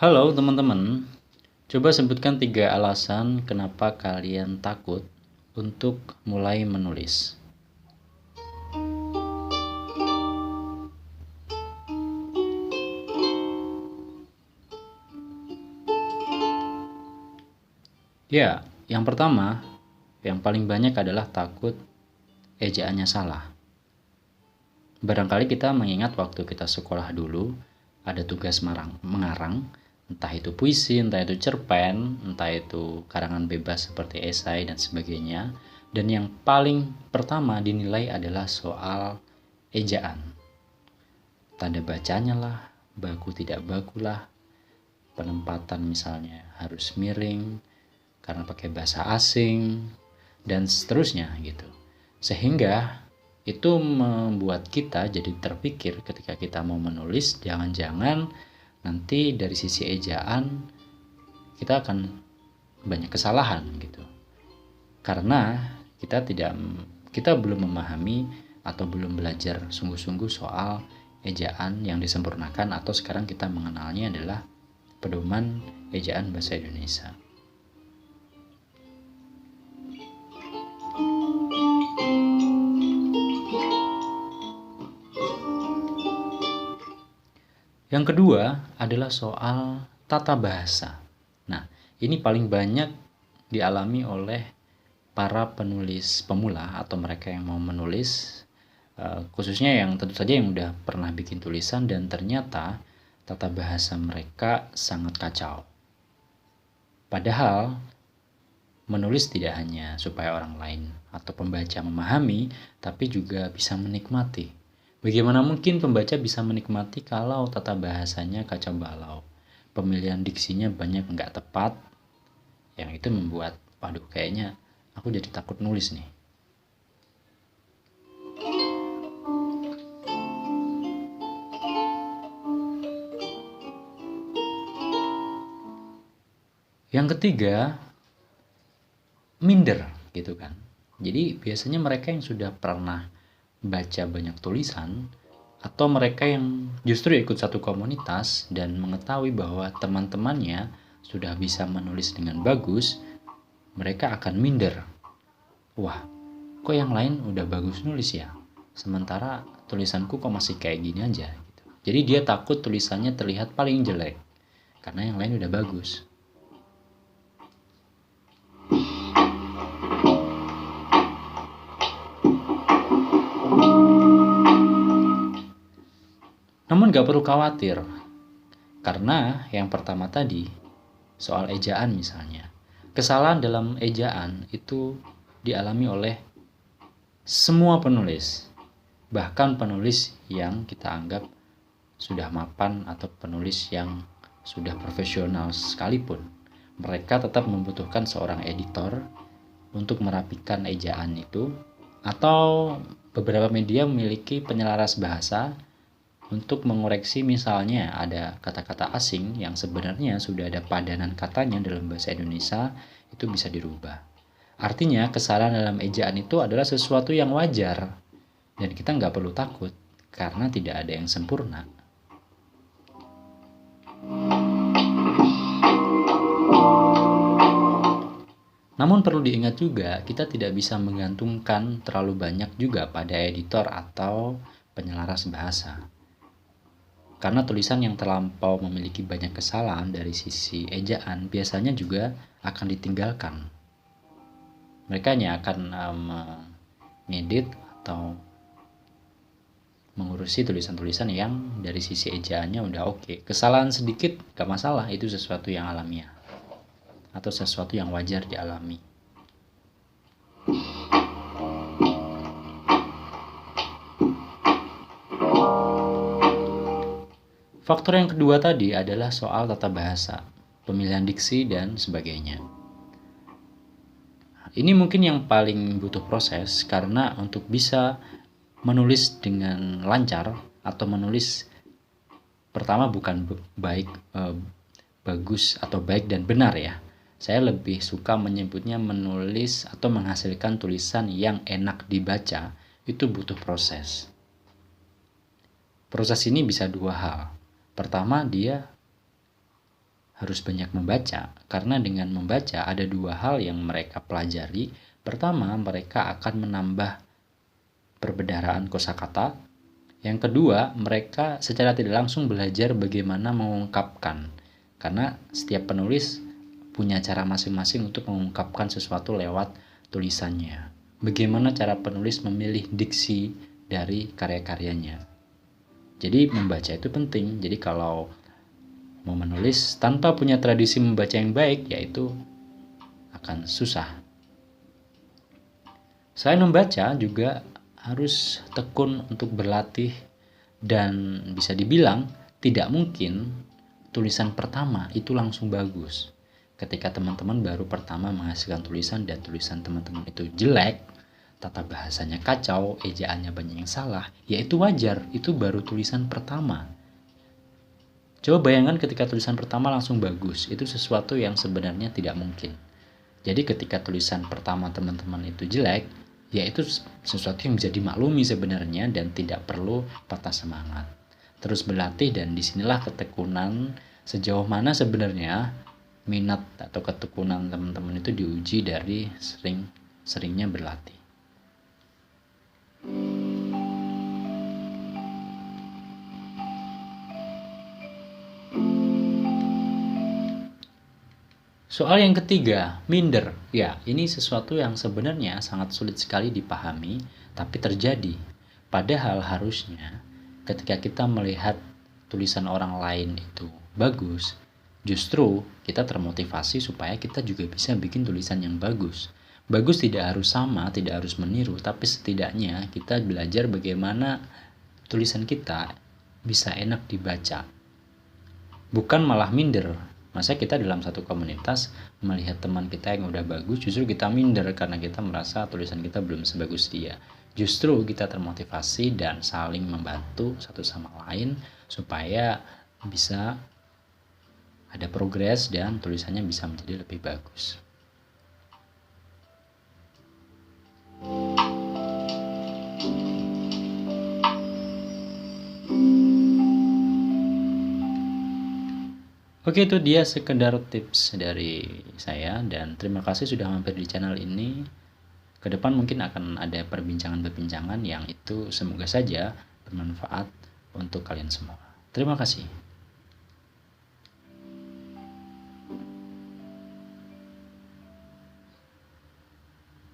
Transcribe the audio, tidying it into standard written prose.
Halo teman-teman, coba sebutkan 3 alasan kenapa kalian takut untuk mulai menulis. Ya, yang pertama, yang paling banyak adalah takut ejaannya salah. Barangkali kita mengingat waktu kita sekolah dulu, ada tugas mengarang, entah itu puisi, entah itu cerpen, entah itu karangan bebas seperti esai dan sebagainya. Dan yang paling pertama dinilai adalah soal ejaan. Tanda bacanya lah, baku tidak baku lah, penempatan misalnya harus miring karena pakai bahasa asing, dan seterusnya gitu. Sehingga itu membuat kita jadi terpikir ketika kita mau menulis, jangan-jangan nanti dari sisi ejaan kita akan banyak kesalahan gitu. Karena kita belum memahami atau belum belajar sungguh-sungguh soal ejaan yang disempurnakan, atau sekarang kita mengenalnya adalah pedoman ejaan bahasa Indonesia. Yang kedua adalah soal tata bahasa. Nah, ini paling banyak dialami oleh para penulis pemula atau mereka yang mau menulis, khususnya yang tentu saja yang udah pernah bikin tulisan dan ternyata tata bahasa mereka sangat kacau. Padahal menulis tidak hanya supaya orang lain atau pembaca memahami, tapi juga bisa menikmati. Bagaimana mungkin pembaca bisa menikmati kalau tata bahasanya kacau balau, pemilihan diksinya banyak nggak tepat, yang itu membuat, waduh kayaknya aku jadi takut nulis nih. Yang ketiga, minder gitu kan. Jadi biasanya mereka yang sudah pernah baca banyak tulisan, atau mereka yang justru ikut satu komunitas dan mengetahui bahwa teman-temannya sudah bisa menulis dengan bagus, mereka akan minder. Wah, kok yang lain udah bagus nulis ya? Sementara tulisanku kok masih kayak gini aja gitu. Jadi dia takut tulisannya terlihat paling jelek karena yang lain udah bagus. Namun gak perlu khawatir, karena yang pertama tadi, soal ejaan misalnya. Kesalahan dalam ejaan itu dialami oleh semua penulis. Bahkan penulis yang kita anggap sudah mapan atau penulis yang sudah profesional sekalipun. Mereka tetap membutuhkan seorang editor untuk merapikan ejaan itu, atau beberapa media memiliki penyelaras bahasa untuk mengoreksi misalnya ada kata-kata asing yang sebenarnya sudah ada padanan katanya dalam bahasa Indonesia, itu bisa dirubah. Artinya kesalahan dalam ejaan itu adalah sesuatu yang wajar dan kita nggak perlu takut karena tidak ada yang sempurna. Namun perlu diingat juga, kita tidak bisa menggantungkan terlalu banyak juga pada editor atau penyelaras bahasa. Karena tulisan yang terlampau memiliki banyak kesalahan dari sisi ejaan biasanya juga akan ditinggalkan. Mereka hanya akan mengedit atau mengurusi tulisan-tulisan yang dari sisi ejaannya udah oke. Kesalahan sedikit gak masalah, itu sesuatu yang alamiah atau sesuatu yang wajar dialami. Faktor yang kedua tadi adalah soal tata bahasa, pemilihan diksi, dan sebagainya. Ini mungkin yang paling butuh proses, karena untuk bisa menulis dengan lancar atau menulis pertama bukan bagus atau baik dan benar ya. Saya lebih suka menyebutnya menulis atau menghasilkan tulisan yang enak dibaca, itu butuh proses. Proses ini bisa dua hal. Pertama, dia harus banyak membaca? Karena dengan membaca ada dua hal yang mereka pelajari. Pertama, mereka akan menambah perbendaharaan kosakata. Yang kedua, mereka secara tidak langsung belajar bagaimana mengungkapkan. Karena setiap penulis punya cara masing-masing untuk mengungkapkan sesuatu lewat tulisannya. Bagaimana cara penulis memilih diksi dari karya-karyanya. Jadi membaca itu penting. Jadi kalau mau menulis tanpa punya tradisi membaca yang baik, yaitu akan susah. Selain membaca, juga harus tekun untuk berlatih, dan bisa dibilang tidak mungkin tulisan pertama itu langsung bagus. Ketika teman-teman baru pertama menghasilkan tulisan dan tulisan teman-teman itu jelek, tata bahasanya kacau, ejaannya banyak yang salah, ya itu wajar, itu baru tulisan pertama. Coba bayangkan ketika tulisan pertama langsung bagus, itu sesuatu yang sebenarnya tidak mungkin. Jadi ketika tulisan pertama teman-teman itu jelek, ya itu sesuatu yang bisa dimaklumi sebenarnya dan tidak perlu patah semangat. Terus berlatih, dan disinilah ketekunan sejauh mana sebenarnya minat atau ketekunan teman-teman itu diuji dari seringnya berlatih. Soal yang ketiga, minder. Ya, ini sesuatu yang sebenarnya sangat sulit sekali dipahami, tapi terjadi. Padahal harusnya ketika kita melihat tulisan orang lain itu bagus, justru kita termotivasi supaya kita juga bisa bikin tulisan yang bagus. Bagus tidak harus sama, tidak harus meniru, tapi setidaknya kita belajar bagaimana tulisan kita bisa enak dibaca. Bukan malah minder. Masa kita dalam satu komunitas melihat teman kita yang udah bagus, justru kita minder karena kita merasa tulisan kita belum sebagus dia. Justru kita termotivasi dan saling membantu satu sama lain supaya bisa ada progres dan tulisannya bisa menjadi lebih bagus. Oke, itu dia sekedar tips dari saya, dan terima kasih sudah mampir di channel ini. Ke depan mungkin akan ada perbincangan-perbincangan yang itu semoga saja bermanfaat untuk kalian semua. Terima kasih.